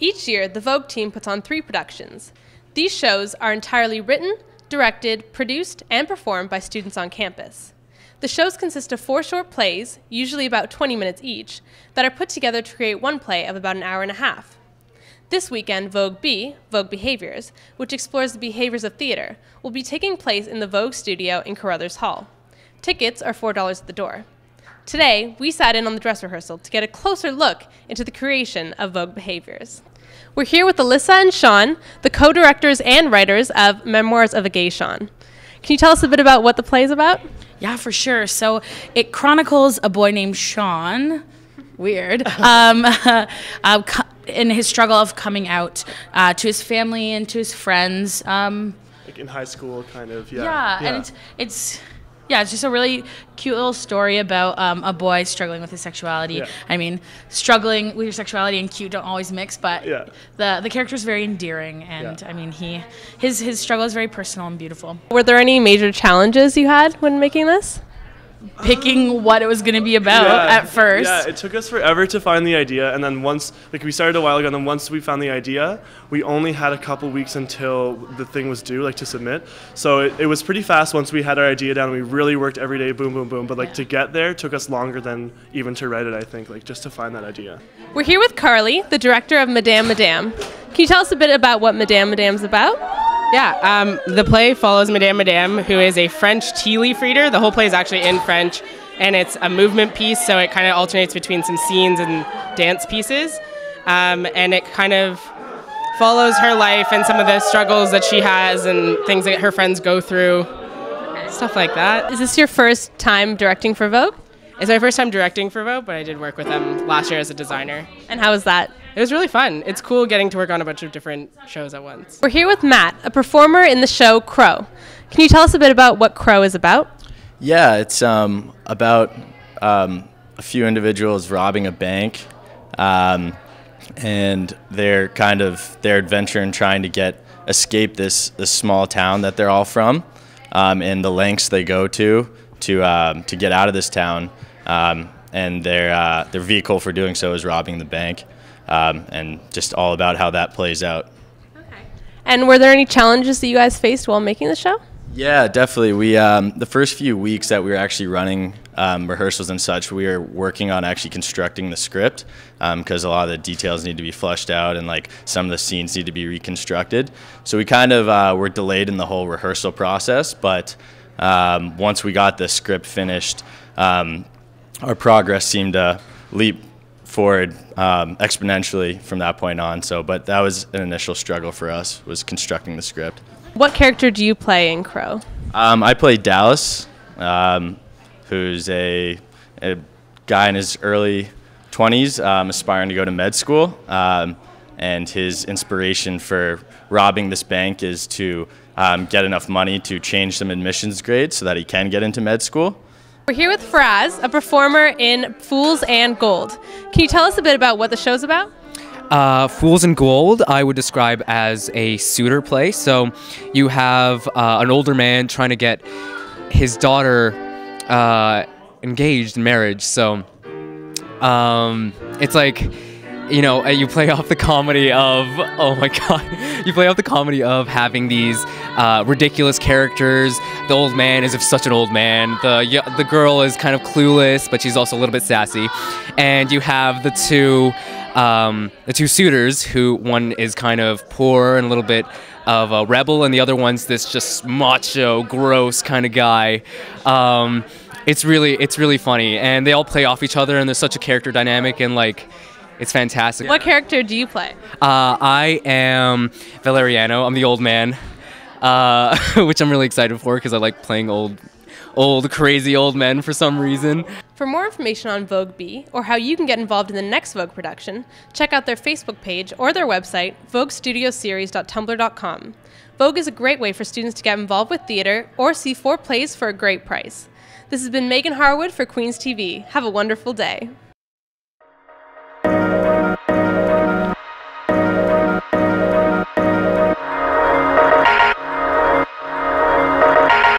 Each year, the Vogt team puts on 3 productions. These shows are entirely written, directed, produced, and performed by students on campus. The shows consist of 4 short plays, usually about 20 minutes each, that are put together to create one play of about an hour and a half. This weekend, Vogt B, Vogt Behaviors, which explores the behaviors of theater, will be taking place in the Vogt studio in Carruthers Hall. Tickets are $4 at the door. Today, we sat in on the dress rehearsal to get a closer look into the creation of Vogt Behaviors. We're here with Alyssa and Sean, the co-directors and writers of Memoirs of a Geisha. Can you tell us a bit about what the play is about? Yeah, for sure. So it chronicles a boy named Sean, weird, in his struggle of coming out to his family and to his friends. Like in high school, kind of, yeah. And it's just a really cute little story about a boy struggling with his sexuality. Yeah. I mean, struggling with your sexuality and cute don't always mix, but the character is very endearing, and I mean, his struggle is very personal and beautiful. Were there any major challenges you had when making this? Picking what it was going to be about at first. Yeah, it took us forever to find the idea, and then once, like we started a while ago, and then once we found the idea, we only had a couple weeks until the thing was due, like to submit. So it was pretty fast once we had our idea down. We really worked every day, boom, boom, boom. But like to get there took us longer than even to write it, I think, like just to find that idea. We're here with Carly, the director of Madame Madame. Can you tell us a bit about what Madame Madame's about? Yeah, the play follows Madame Madame, who is a French tea leaf reader. The whole play is actually in French, and it's a movement piece, so it kind of alternates between some scenes and dance pieces. And it kind of follows her life and some of the struggles that she has and things that her friends go through, stuff like that. Is this your first time directing for Vogt? It's my first time directing for Vogt, but I did work with them last year as a designer. And how was that? It was really fun. It's cool getting to work on a bunch of different shows at once. We're here with Matt, a performer in the show Crow. Can you tell us a bit about what Crow is about? Yeah, it's about a few individuals robbing a bank, and their adventure in trying to escape this small town that they're all from, and the lengths they go to get out of this town, and their vehicle for doing so is robbing the bank, and just all about how that plays out. Okay. And were there any challenges that you guys faced while making the show? Yeah, definitely. We the first few weeks that we were actually running rehearsals and such, we were working on actually constructing the script, because a lot of the details need to be fleshed out and like some of the scenes need to be reconstructed. So we kind of were delayed in the whole rehearsal process, but once we got the script finished, our progress seemed to leap forward exponentially from that point on. But that was an initial struggle for us, was constructing the script. What character do you play in Crow? I play Dallas, who's a guy in his early 20s, aspiring to go to med school, and his inspiration for robbing this bank is to get enough money to change some admissions grades so that he can get into med school. We're here with Faraz, a performer in Fools and Gold. Can you tell us a bit about what the show's about? Fools and Gold, I would describe as a suitor play. So you have an older man trying to get his daughter engaged in marriage. So it's like, you know, you play off the comedy of, oh my God, you play off the comedy of having these ridiculous characters. The old man is such an old man. The girl is kind of clueless, but she's also a little bit sassy. And you have the two suitors, who one is kind of poor and a little bit of a rebel, and the other one's this just macho, gross kind of guy. It's really funny, and they all play off each other, and there's such a character dynamic, and like, it's fantastic. What character do you play? I am Valeriano. I'm the old man, which I'm really excited for because I like playing old, crazy old men for some reason. For more information on Vogt B, or how you can get involved in the next Vogt production, check out their Facebook page or their website, vogtstudioseries.tumblr.com. Vogt is a great way for students to get involved with theater or see 4 plays for a great price. This has been Meghan Harwood for Queens TV. Have a wonderful day.